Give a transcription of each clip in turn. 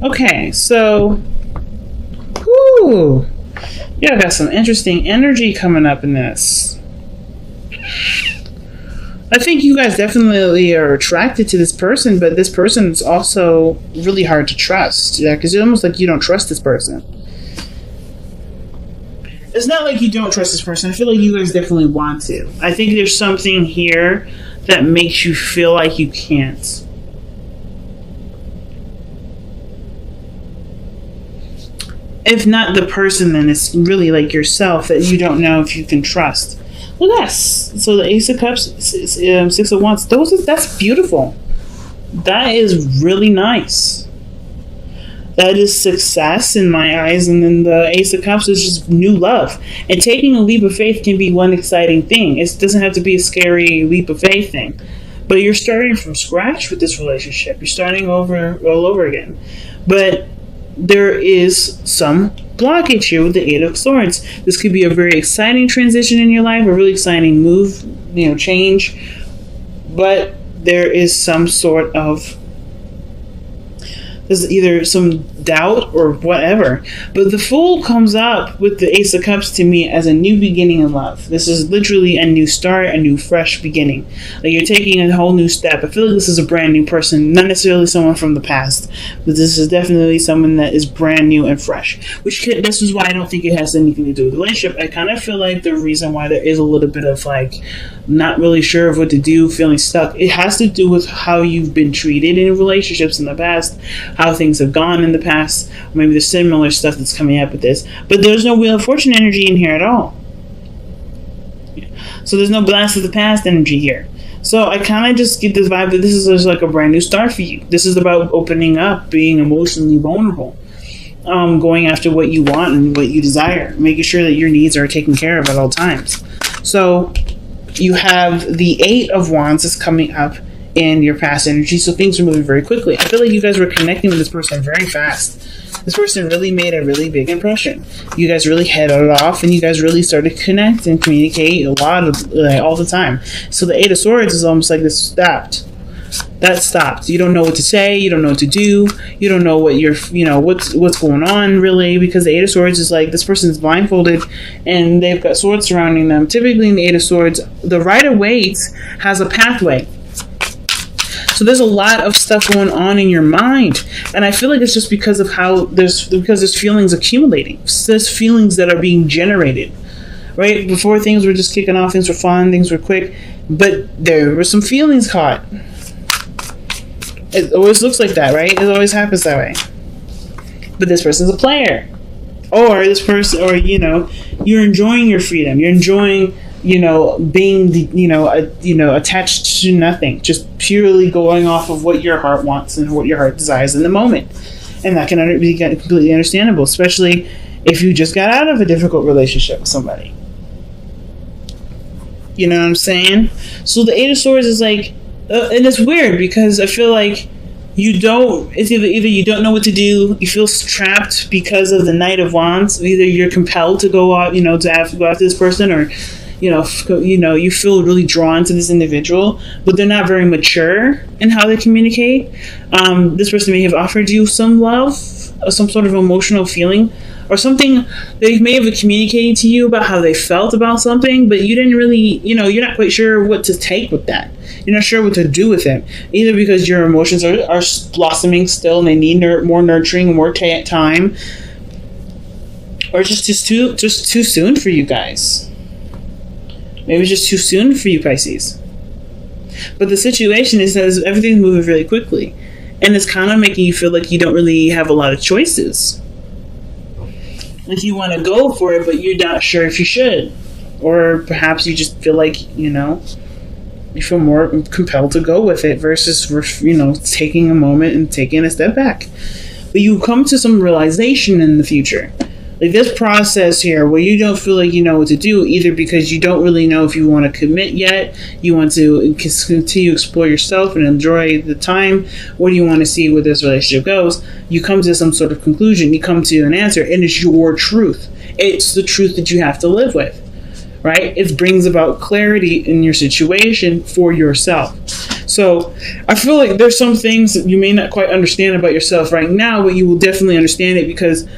Okay, so, whoo, yeah, I got some interesting energy coming up in this. I think you guys definitely are attracted to this person, but this person is also really hard to trust. Yeah, because it's almost like you don't trust this person. It's not like you don't trust this person. I feel like you guys definitely want to. I think there's something here that makes you feel like you can't. If not the person, then it's really like yourself that you don't know if you can trust. Look at this. So the Ace of Cups, Six of Wands. That's beautiful. That is really nice. That is success in my eyes. And then the Ace of Cups is just new love. And taking a leap of faith can be one exciting thing. It doesn't have to be a scary leap of faith thing. But you're starting from scratch with this relationship. You're starting all over again. But there is some blockage here with the Eight of Swords. This could be a very exciting transition in your life, a really exciting move, change. But there is some sort of, there's either some doubt or whatever. But the Fool comes up with the Ace of Cups to me as a new beginning in love. This is literally a new start, a new fresh beginning. Like you're taking a whole new step. I feel like this is a brand new person, not necessarily someone from the past, but this is definitely someone that is brand new and fresh. This is why I don't think it has anything to do with the relationship. I kind of feel like the reason why there is a little bit of like not really sure of what to do, feeling stuck, it has to do with how you've been treated in relationships in the past, how things have gone in the past. Maybe there's similar stuff that's coming up with this, but there's no Wheel of Fortune energy in here at all. So there's no Blast of the Past energy here. So I kind of just get this vibe that this is just like a brand new start for you. This is about opening up, being emotionally vulnerable, going after what you want and what you desire, making sure that your needs are taken care of at all times. So you have the Eight of Wands is coming up in your past energy, so things are moving very quickly. I feel like you guys were connecting with this person very fast. This person really made a really big impression. You guys really hit it off, and you guys really started to connect and communicate a lot of all the time. So the Eight of Swords is almost like this stopped. That stopped. You don't know what to say. You don't know what to do. You don't know what what's going on really, because the Eight of Swords is like this person's blindfolded and they've got swords surrounding them. Typically in the Eight of Swords, the Rider-Waite has a pathway. So there's a lot of stuff going on in your mind, and I feel like it's just because of how there's feelings accumulating. There's feelings that are being generated. Right before, things were just kicking off, things were fun, things were quick, but there were some feelings caught. It always looks like that, right? It always happens that way. But this person's a player, or this person, or you're enjoying your freedom. You're enjoying, being, attached to nothing, just purely going off of what your heart wants and what your heart desires in the moment. And that can be completely understandable, especially if you just got out of a difficult relationship with somebody. You know what I'm saying? So the Eight of Swords is like, and it's weird because I feel like it's either you don't know what to do, you feel trapped because of the Knight of Wands. Either you're compelled to go out, to have to go after this person, or you feel really drawn to this individual, but they're not very mature in how they communicate. This person may have offered you some love, some sort of emotional feeling, or something. They may have communicated to you about how they felt about something, but you didn't really, you're not quite sure what to take with that. You're not sure what to do with it, either because your emotions are blossoming still and they need more nurturing, more time, or just too soon for you guys. Maybe it's just too soon for you, Pisces. But the situation is that everything's moving really quickly, and it's kind of making you feel like you don't really have a lot of choices. Like you want to go for it, but you're not sure if you should. Or perhaps you just feel like, you feel more compelled to go with it versus, taking a moment and taking a step back. But you come to some realization in the future. Like this process here where you don't feel like you know what to do, either because you don't really know if you want to commit yet, you want to continue to explore yourself and enjoy the time, or do you want to see where this relationship goes. You come to some sort of conclusion, you come to an answer, and it's your truth. It's the truth that you have to live with, right? It brings about clarity in your situation for yourself. So I feel like there's some things that you may not quite understand about yourself right now, but you will definitely understand it because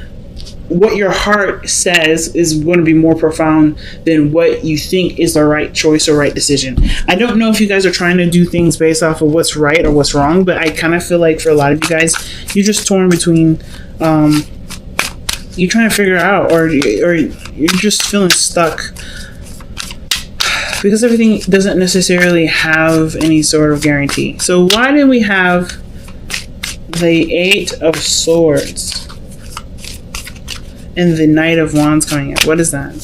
what your heart says is going to be more profound than what you think is the right choice or right decision. I don't know if you guys are trying to do things based off of what's right or what's wrong, but I kind of feel like for a lot of you guys, you're just torn between, you're trying to figure out, or you're just feeling stuck because everything doesn't necessarily have any sort of guarantee. So why did we have the Eight of Swords and the Knight of Wands coming out? What is that?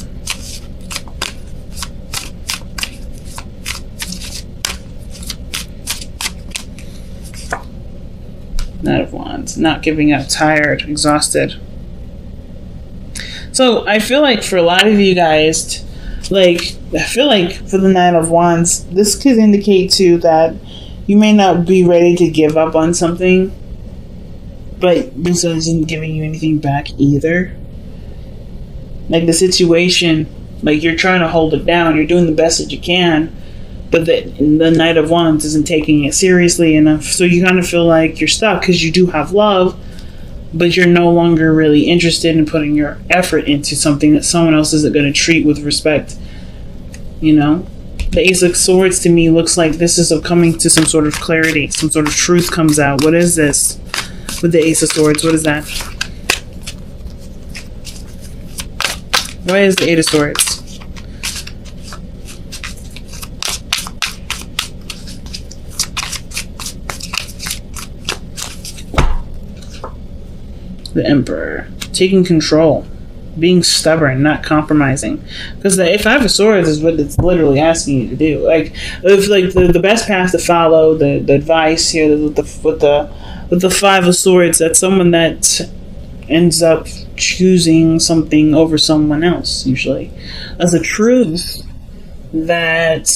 Knight of Wands. Not giving up. Tired. Exhausted. So I feel like for a lot of you guys, I feel like for the Knight of Wands, this could indicate too that you may not be ready to give up on something, but this isn't giving you anything back either. Like the situation, like you're trying to hold it down, you're doing the best that you can, but the Knight of Wands isn't taking it seriously enough. So you kind of feel like you're stuck because you do have love, but you're no longer really interested in putting your effort into something that someone else isn't going to treat with respect. You know? The Ace of Swords to me looks like this is coming to some sort of clarity. Some sort of truth comes out. What is this? With the Ace of Swords, what is that? Why is the Eight of Swords? The Emperor. Taking control. Being stubborn, not compromising. Because the Five of Swords is what it's literally asking you to do. Like, if like the best path to follow, the advice here with the Five of Swords, that's someone that ends up choosing something over someone else, usually. That's a truth that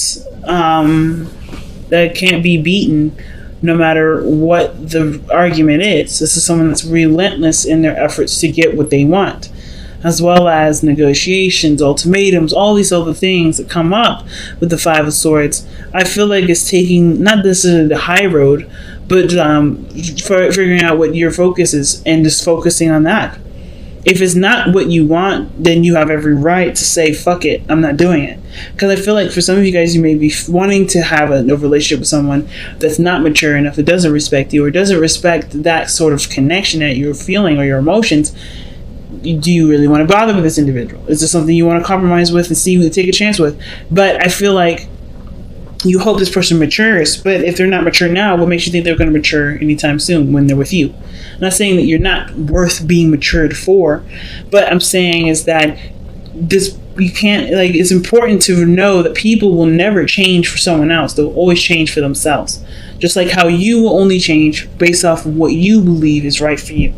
that can't be beaten no matter what the argument is. This is someone that's relentless in their efforts to get what they want, as well as negotiations, ultimatums, all these other things that come up with the Five of Swords. I feel like it's taking, not necessarily the high road, but for figuring out what your focus is and just focusing on that. If it's not what you want, then you have every right to say, fuck it, I'm not doing it. Because I feel like for some of you guys, you may be wanting to have a relationship with someone that's not mature enough, that doesn't respect you, or doesn't respect that sort of connection that you're feeling or your emotions. Do you really want to bother with this individual? Is this something you want to compromise with and see, take a chance with? But I feel like you hope this person matures, but if they're not mature now, what makes you think they're going to mature anytime soon when they're with you? I'm not saying that you're not worth being matured for, but I'm saying is that this, you can't, like, it's important to know that people will never change for someone else. They'll always change for themselves. Just like how you will only change based off of what you believe is right for you.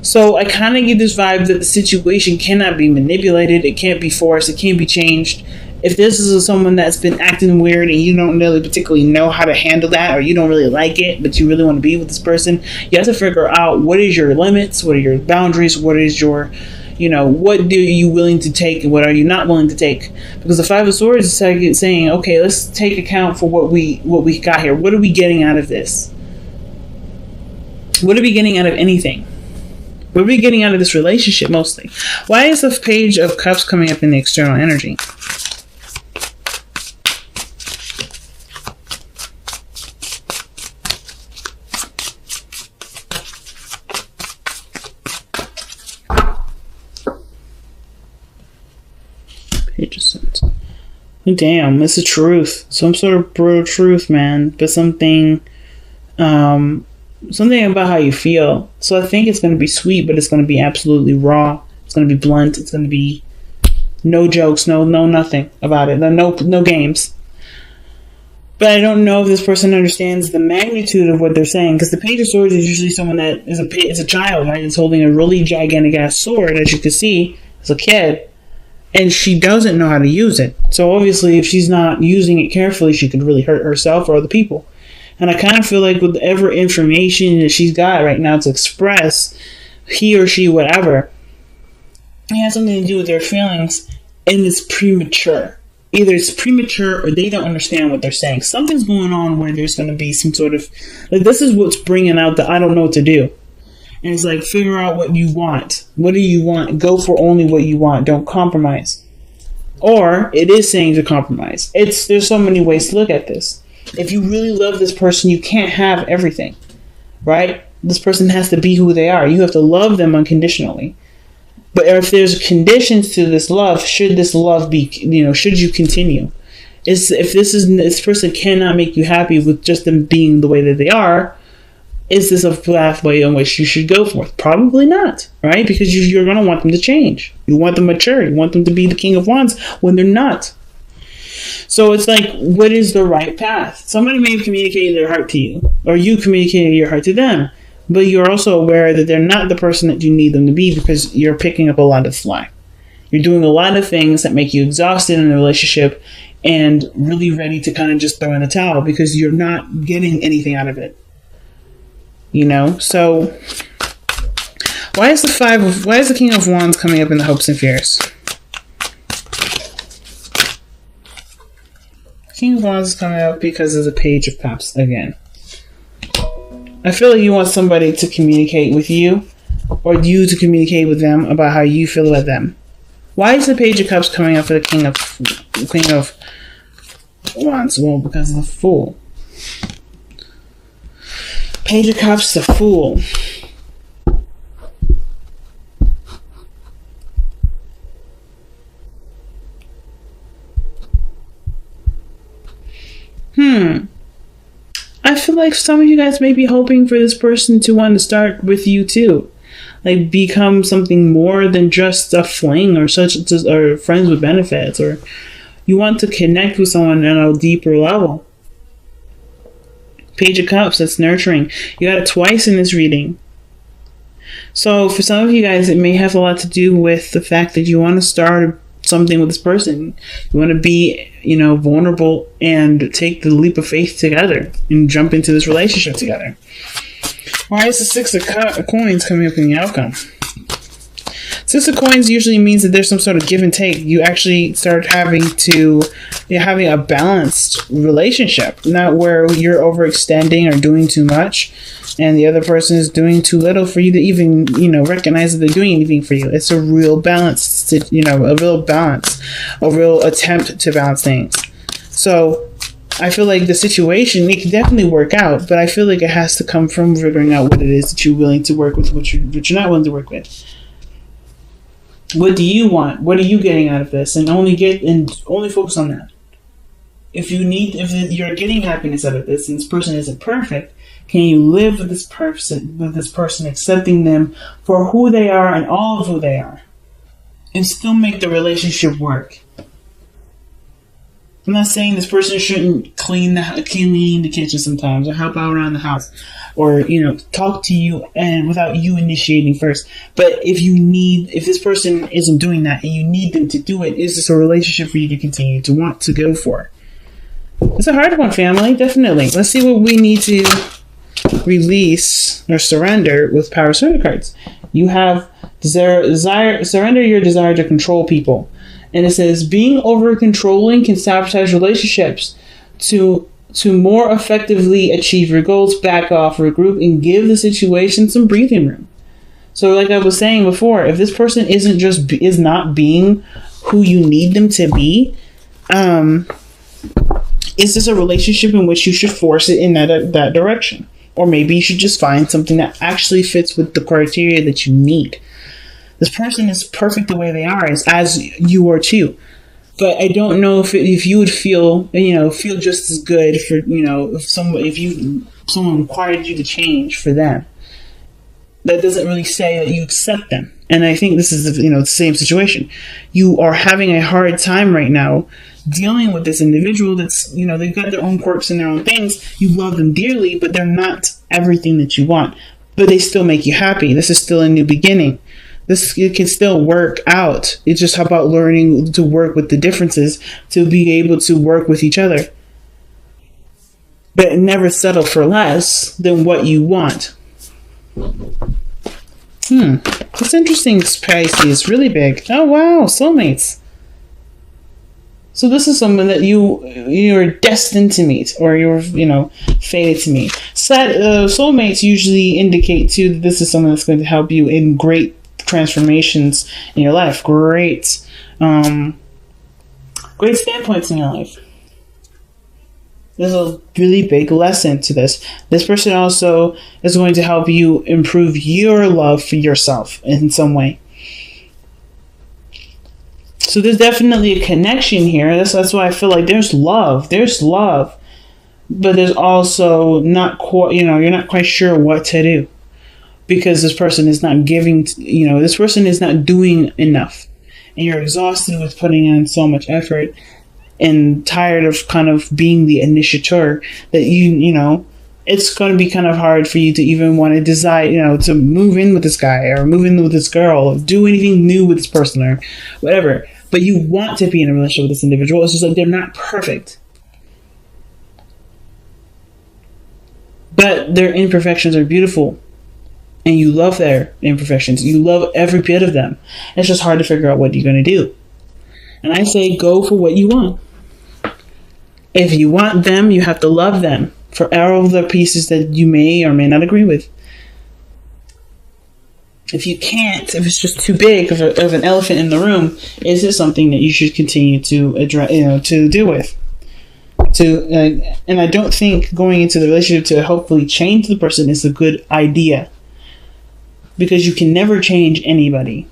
So I kind of get this vibe that the situation cannot be manipulated, it can't be forced, it can't be changed. If this is someone that's been acting weird and you don't really particularly know how to handle that, or you don't really like it, but you really want to be with this person, you have to figure out what is your limits, what are your boundaries, what is your, what are you willing to take and what are you not willing to take? Because the Five of Swords is saying, okay, let's take account for what we got here. What are we getting out of this? What are we getting out of anything? What are we getting out of this relationship mostly? Why is the Page of Cups coming up in the external energy? Page of Swords. Damn, it's a truth. Some sort of brutal truth, man. But something about how you feel. So I think it's going to be sweet, but it's going to be absolutely raw. It's going to be blunt. It's going to be no jokes, no nothing about it. No games. But I don't know if this person understands the magnitude of what they're saying, because the Page of Swords is usually someone that is a child, right? It's holding a really gigantic ass sword, as you can see, as a kid, and she doesn't know how to use it. So obviously, if she's not using it carefully, she could really hurt herself or other people. And I kind of feel like with whatever information that she's got right now to express, he or she, whatever, it has something to do with their feelings, and it's premature. either it's premature or they don't understand what they're saying. Something's going on where there's going to be some sort of, like, this is what's bringing out the I don't know what to do. And it's like, figure out what you want. What do you want? Go for only what you want. Don't compromise. Or it is saying to compromise. There's so many ways to look at this. If you really love this person, you can't have everything, right? This person has to be who they are. You have to love them unconditionally. But if there's conditions to this love, should this love be, should you continue? If this person cannot make you happy with just them being the way that they are, is this a pathway in which you should go for? Probably not, right? Because you're going to want them to change. You want them mature. You want them to be the King of Wands when they're not. So it's like, what is the right path? Somebody may have communicated their heart to you, or you communicated your heart to them, but you're also aware that they're not the person that you need them to be because you're picking up a lot of slack. You're doing a lot of things that make you exhausted in the relationship and really ready to kind of just throw in the towel because you're not getting anything out of it. So why is the King of Wands coming up in the hopes and fears? King of Wands is coming up because of the Page of Cups again. I feel like you want somebody to communicate with you, or you to communicate with them about how you feel about them. Why is the Page of Cups coming up for the King of Wands? Well, because of the Fool. Page of Cups, the Fool. I feel like some of you guys may be hoping for this person to want to start with you too. Like, become something more than just a fling or friends with benefits, or you want to connect with someone on a deeper level. Page of Cups, that's nurturing. You got it twice in this reading. So for some of you guys, it may have a lot to do with the fact that you want to start something with this person. You want to be, vulnerable and take the leap of faith together and jump into this relationship together. Why is the Six of Coins coming up in the outcome? Six of Coins usually means that there's some sort of give and take. You actually start having a balanced relationship, not where you're overextending or doing too much and the other person is doing too little for you to even, recognize that they're doing anything for you. It's a real balance, a real attempt to balance things. So I feel like the situation, it can definitely work out, but I feel like it has to come from figuring out what it is that you're willing to work with, what you're not willing to work with. What do you want? What are you getting out of this? And only focus on that. If you're getting happiness out of this, and this person isn't perfect, can you live with this person, accepting them for who they are and all of who they are, and still make the relationship work? I'm not saying this person shouldn't clean the kitchen sometimes, or help out around the house, or talk to you and without you initiating first. But if this person isn't doing that and you need them to do it, is this a relationship for you to continue to want to go for? It's a hard one, family, definitely. Let's see what we need to release or surrender with Power Surrender cards. You have surrender your desire to control people. And it says, being over controlling can sabotage relationships. To more effectively achieve your goals, back off, regroup, and give the situation some breathing room. So like I was saying before, if this person is not being who you need them to be, is this a relationship in which you should force it in that direction? Or maybe you should just find something that actually fits with the criteria that you need. This person is perfect the way they are, as you are too. But I don't know if you would feel just as good for, if someone required you to change for them. That doesn't really say that you accept them. And I think this is, the same situation. You are having a hard time right now dealing with this individual that's, they've got their own quirks and their own things. You love them dearly, but they're not everything that you want. But they still make you happy. This is still a new beginning. It can still work out. It's just about learning to work with the differences to be able to work with each other. But never settle for less than what you want. It's interesting, Pisces. Really big. Oh, wow. Soulmates. So this is someone that you're destined to meet, or you're fated to meet. Soulmates usually indicate too that this is someone that's going to help you in great transformations in your life, great standpoints in your life. There's a really big lesson to this. This person also is going to help you improve your love for yourself in some way. So there's definitely a connection here. That's why I feel like there's love. There's love. But there's also not quite, you're not quite sure what to do. Because this person is not giving, this person is not doing enough. And you're exhausted with putting in so much effort and tired of kind of being the initiator that it's going to be kind of hard for you to even want to decide, to move in with this guy or move in with this girl or do anything new with this person or whatever. But you want to be in a relationship with this individual. It's just like they're not perfect. But their imperfections are beautiful. And you love their imperfections. You love every bit of them. It's just hard to figure out what you're going to do. And I say go for what you want. If you want them, you have to love them for all the pieces that you may or may not agree with. If you can't, if it's just too big of an elephant in the room, is it something that you should continue to address, to deal with? And I don't think going into the relationship to hopefully change the person is a good idea. Because you can never change anybody.